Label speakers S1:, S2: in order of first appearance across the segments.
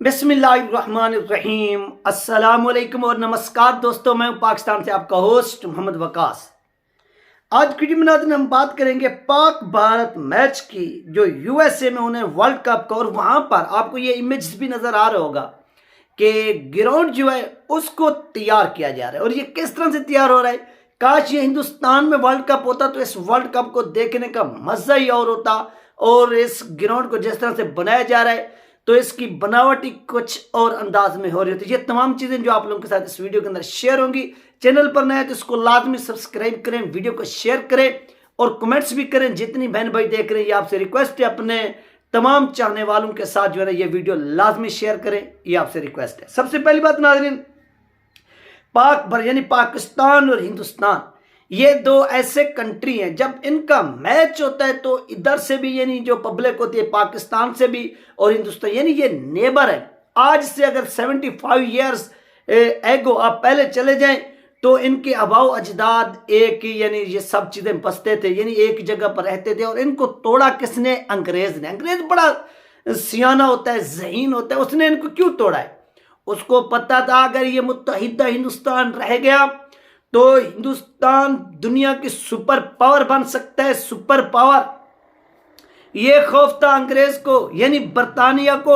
S1: बिस्मिल्लाहिर्रहमानिर्रहीम अस्सलाम वालेकुम और नमस्कार दोस्तों, मैं पाकिस्तान से आपका होस्ट मोहम्मद वकास। आज की में हम बात करेंगे पाक भारत मैच की, जो यूएसए में उन्हें वर्ल्ड कप का, और वहां पर आपको ये इमेज भी नजर आ रहा होगा कि ग्राउंड जो है उसको तैयार किया जा रहा है। और ये किस तरह से तैयार हो रहा है, काश ये हिंदुस्तान में वर्ल्ड कप होता तो इस वर्ल्ड कप को देखने का मजा ही और होता। और इस ग्राउंड को जिस तरह से बनाया जा रहा है तो इसकी बनावटी कुछ और अंदाज में हो रही होती है। ये तमाम चीजें जो आप लोगों के साथ इस वीडियो के अंदर शेयर होंगी। चैनल पर नए तो इसको लाजमी सब्सक्राइब करें, वीडियो को शेयर करें और कमेंट्स भी करें। जितनी बहन भाई देख रहे हैं, ये आपसे रिक्वेस्ट है, अपने तमाम चाहने वालों के साथ जो है ये वीडियो लाजमी शेयर करें, ये आपसे रिक्वेस्ट है। सबसे पहली बात नाज़रीन, पाक भर यानी पाकिस्तान और हिंदुस्तान, ये दो ऐसे कंट्री हैं, जब इनका मैच होता है तो इधर से भी यानी जो पब्लिक होती है पाकिस्तान से भी और हिंदुस्तान, यानी ये नेबर है। आज से अगर 75 ईयर्स एगो आप पहले चले जाएं तो इनके अबाव अजदाद एक ही यानी ये सब चीजें बसते थे, यानी एक जगह पर रहते थे। और इनको तोड़ा किसने? अंग्रेज ने। अंग्रेज बड़ा सियाना होता है, ज़हीन होता है, उसने इनको क्यों तोड़ा है? उसको पता था अगर ये मुत्तहिदा हिंदुस्तान रह गया तो हिंदुस्तान दुनिया की सुपर पावर बन सकता है, सुपर पावर। ये खौफ था अंग्रेज को यानी बरतानिया को,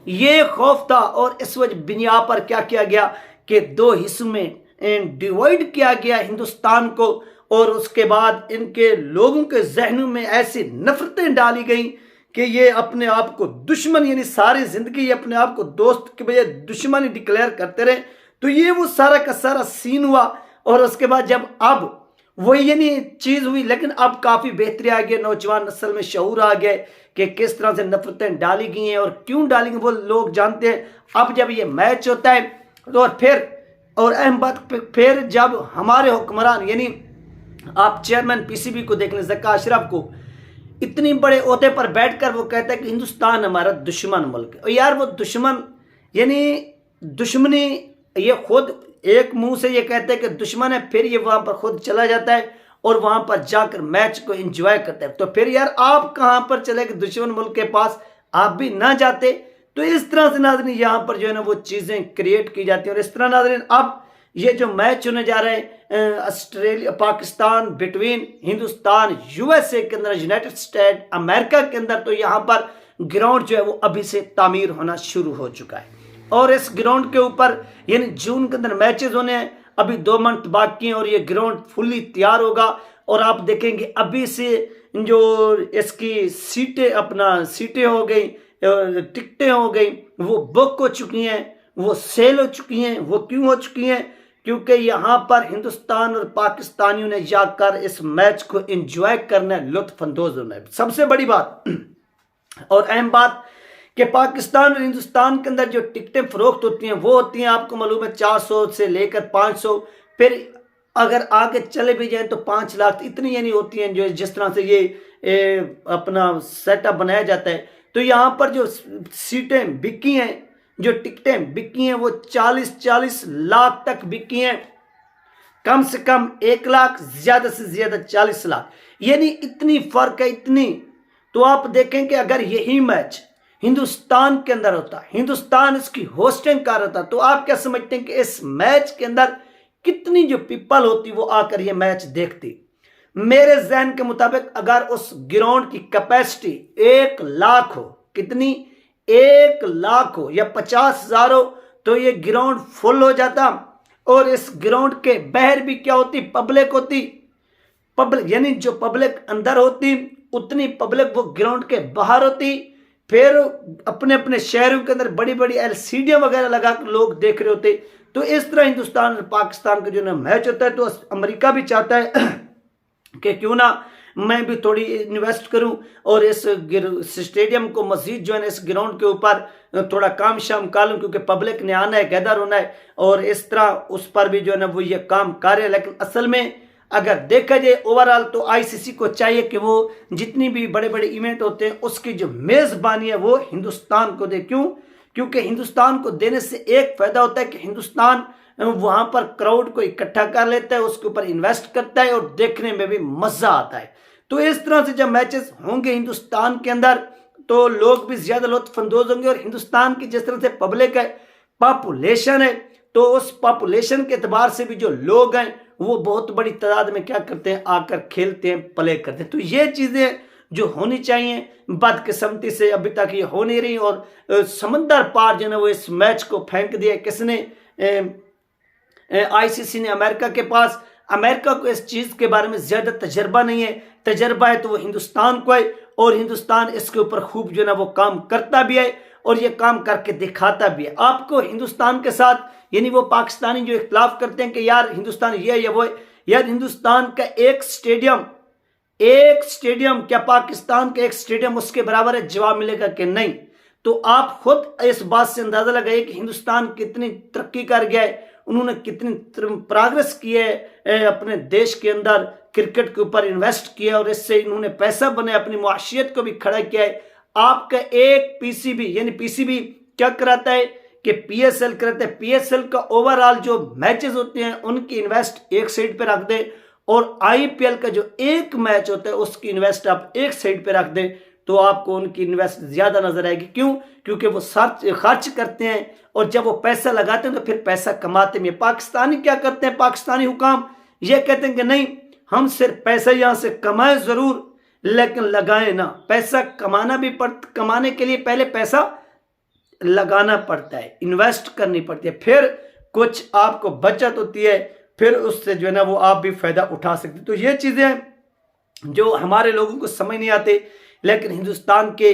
S1: ये खौफ था। और इस वजह बिनिया पर क्या किया गया कि दो हिस्सों में डिवाइड किया गया हिंदुस्तान को। और उसके बाद इनके लोगों के जहनों में ऐसी नफरतें डाली गई कि ये अपने आप को दुश्मन, यानी सारी जिंदगी अपने आप को दोस्त के बजाय दुश्मन डिक्लेयर करते रहे। तो ये वो सारा का सारा सीन हुआ। और उसके बाद जब अब वही यानी चीज हुई, लेकिन अब काफी बेहतरी आ गई, नौजवान नस्ल में शऊर आ गए कि किस तरह से नफरतें डाली गई हैं और क्यों डाली गई वो लोग जानते हैं। अब जब ये मैच होता है तो और अहम बात, फिर जब हमारे हुक्मरान यानी आप चेयरमैन पीसीबी को देख लें, ज़का अशरफ को, इतनी बड़े ओहदे पर बैठकर वो कहता है कि हिंदुस्तान हमारा दुश्मन मुल्क है। और यार वो दुश्मन यानी दुश्मनी, ये खुद एक मुंह से ये कहते हैं कि दुश्मन है, फिर ये वहां पर खुद चला जाता है और वहां पर जाकर मैच को एंजॉय करता है। तो फिर यार आप कहां पर चले गए? दुश्मन मुल्क के पास आप भी ना जाते। तो इस तरह से नाज़रीन यहां पर जो है ना वो चीजें क्रिएट की जाती है। और इस तरह नाज़रीन अब ये जो मैच होने जा रहे हैं Australia Pakistan between Hindustan USA के अंदर, यूनाइटेड स्टेट अमेरिका के अंदर, तो यहाँ पर ग्राउंड जो है वो अभी से तामीर होना शुरू हो चुका है। और इस ग्राउंड के ऊपर यानी जून के अंदर मैचेस होने हैं, अभी 2 मंथ बाकी हैं और ये ग्राउंड फुल्ली तैयार होगा। और आप देखेंगे अभी से जो इसकी सीटें हो गई, टिकटें हो गई, वो बुक हो चुकी हैं, वो सेल हो चुकी हैं। वो क्यों हो चुकी हैं? क्योंकि यहाँ पर हिंदुस्तान और पाकिस्तानियों ने जाकर इस मैच को एंजॉय करना है, लुत्फ अंदोज होना है। सबसे बड़ी बात और अहम बात कि पाकिस्तान और हिंदुस्तान के अंदर जो टिकटें फरोख्त होती हैं वो होती हैं, आपको मालूम है, 400 से लेकर 500, फिर अगर आगे चले भी जाएं तो 5 लाख, इतनी यानी होती हैं जो जिस तरह से ये अपना सेटअप बनाया जाता है। तो यहाँ पर जो सीटें बिकी हैं, जो टिकटें बिकी हैं, वो 40 लाख तक बिकी हैं। कम से कम 1 लाख, ज्यादा से ज्यादा 40 लाख, यानी इतनी फर्क है, इतनी। तो आप देखें कि अगर यही मैच हिंदुस्तान के अंदर होता, हिंदुस्तान इसकी होस्टिंग कर रहा था, तो आप क्या समझते हैं कि इस मैच के अंदर कितनी जो पीपल होती वो आकर ये मैच देखती? मेरे जहन के मुताबिक अगर उस ग्राउंड की कैपेसिटी 1 लाख हो, कितनी? 1 लाख हो या 50,000 हो, तो ये ग्राउंड फुल हो जाता। और इस ग्राउंड के बाहर भी क्या होती? पब्लिक होती। पब्लिक यानी जो पब्लिक अंदर होती उतनी पब्लिक वो ग्राउंड के बाहर होती। फिर अपने अपने शहरों के अंदर बड़ी बड़ी एलसीडियां वगैरह लगा कर लोग देख रहे होते। तो इस तरह हिंदुस्तान और पाकिस्तान का जो ना मैच होता है, तो अमेरिका भी चाहता है कि क्यों ना मैं भी थोड़ी इन्वेस्ट करूं और इस स्टेडियम को मजीद जो है इस ग्राउंड के ऊपर थोड़ा काम शाम कालूं, क्योंकि पब्लिक ने आना है, गैदर होना है। और इस तरह उस पर भी जो है ना वो ये काम कर रहे हैं। लेकिन असल में अगर देखा जाए ओवरऑल तो आईसीसी को चाहिए कि वो जितनी भी बड़े बड़े इवेंट होते हैं उसकी जो मेजबानी है वो हिंदुस्तान को दे। क्यों? क्योंकि हिंदुस्तान को देने से एक फायदा होता है कि हिंदुस्तान वहां पर क्राउड को इकट्ठा कर लेता है, उसके ऊपर इन्वेस्ट करता है और देखने में भी मजा आता है। तो इस तरह से जब मैचेस होंगे हिंदुस्तान के अंदर तो लोग भी ज्यादा लुत्फानंदोज होंगे। और हिंदुस्तान की जिस तरह से पब्लिक है, पॉपुलेशन है, तो उस पॉपुलेशन के एतबार से भी जो लोग हैं वो बहुत बड़ी तादाद में क्या करते हैं, आकर खेलते हैं, प्ले करते हैं। तो ये चीजें जो होनी चाहिए, बदकिस्मती से अभी तक ये हो नहीं रही। और समंदर पार जो है वो इस मैच को फेंक दिया किसने, आईसीसी ने अमेरिका के पास। अमेरिका को इस चीज के बारे में ज्यादा तजर्बा नहीं है, तजर्बा है तो वो हिंदुस्तान को है। और हिंदुस्तान इसके ऊपर खूब जो है ना वो काम करता भी है और ये काम करके दिखाता भी है। आपको हिंदुस्तान के साथ, यानी वो पाकिस्तानी जो इख्तलाफ करते हैं कि यार हिंदुस्तान ये या वो है, यार हिंदुस्तान का एक स्टेडियम क्या पाकिस्तान का एक स्टेडियम उसके बराबर है? जवाब मिलेगा कि नहीं। तो आप खुद इस बात से अंदाजा लगाइए कि हिंदुस्तान कितनी तरक्की कर गया है, उन्होंने कितनी प्रोग्रेस की है अपने देश के अंदर, क्रिकेट के ऊपर इन्वेस्ट किया और इससे इन्होंने पैसा बनाया, अपनी मुआशियत को भी खड़ा किया है। आपका एक पीसीबी, यानी पीसीबी क्या कराता है कि पीएसएल कराता है। पीएसएल का ओवरऑल जो मैचेस होते हैं उनकी इन्वेस्ट एक साइड पे रख दें, और आईपीएल का जो एक मैच होता है उसकी इन्वेस्ट आप एक साइड पे रख दें, तो आपको उनकी इन्वेस्ट ज्यादा नजर आएगी। क्यों? क्योंकि वो खर्च करते हैं और जब वो पैसा लगाते हैं तो फिर पैसा कमाते हैं। पाकिस्तानी क्या करते हैं, पाकिस्तानी हुकाम ये कहते हैं कि नहीं, हम सिर्फ पैसा यहां से कमाएं जरूर लेकिन लगाएं ना। पैसा कमाने के लिए पहले पैसा लगाना पड़ता है, इन्वेस्ट करनी पड़ती है, फिर कुछ आपको बचत होती है, फिर उससे जो है ना वो आप भी फायदा उठा सकते। तो ये चीजें जो हमारे लोगों को समझ नहीं आते, लेकिन हिंदुस्तान के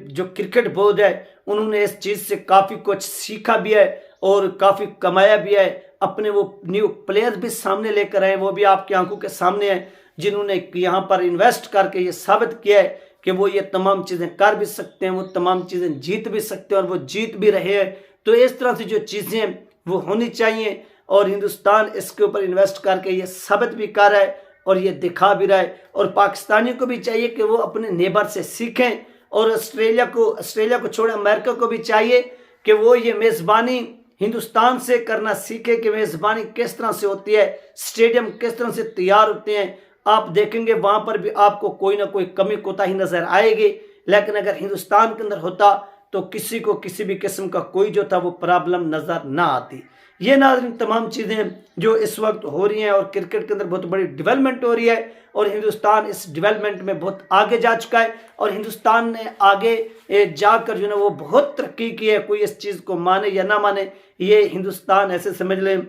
S1: जो क्रिकेट बोर्ड है उन्होंने इस चीज से काफी कुछ सीखा भी है और काफी कमाया भी है। अपने वो न्यू प्लेयर भी सामने लेकर आए, वो भी आपकी आंखों के सामने है, जिन्होंने यहाँ पर इन्वेस्ट करके ये साबित किया है कि वो ये तमाम चीजें कर भी सकते हैं, वो तमाम चीजें जीत भी सकते हैं और वो जीत भी रहे हैं। तो इस तरह से जो चीजें वो होनी चाहिए और हिंदुस्तान इसके ऊपर इन्वेस्ट करके ये साबित भी कर रहा है और ये दिखा भी रहा है। और पाकिस्तानियों को भी चाहिए कि वो अपने नेबर से सीखें, और ऑस्ट्रेलिया को छोड़े अमेरिका को भी चाहिए कि वो ये मेज़बानी हिंदुस्तान से करना सीखे कि मेज़बानी किस तरह से होती है, स्टेडियम किस तरह से तैयार होते हैं। आप देखेंगे वहां पर भी आपको कोई ना कोई कमी कोताही नजर आएगी, लेकिन अगर हिंदुस्तान के अंदर होता तो किसी को किसी भी किस्म का कोई जो था वो प्रॉब्लम नजर ना आती। ये नाज़रीन तमाम चीज़ें जो इस वक्त हो रही हैं और क्रिकेट के अंदर बहुत बड़ी डेवलपमेंट हो रही है और हिंदुस्तान इस डेवलपमेंट में बहुत आगे जा चुका है और हिंदुस्तान ने आगे जाकर जो है वो बहुत तरक्की की है। कोई इस चीज़ को माने या ना माने, ये हिंदुस्तान ऐसे समझ लें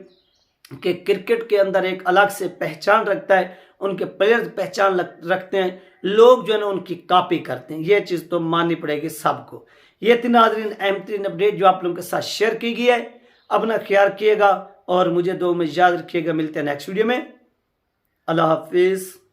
S1: कि क्रिकेट के अंदर एक अलग से पहचान रखता है, उनके प्लेयर्स पहचान रखते हैं, लोग जो है ना उनकी कॉपी करते हैं। ये चीज़ तो माननी पड़ेगी सबको। ये थी नाज़रीन अहम अपडेट जो आप लोगों के साथ शेयर की गई है। अपना ख्याल रखिएगा और मुझे दुआ में याद रखिएगा। मिलते हैं नेक्स्ट वीडियो में। अल्लाह हाफिज़।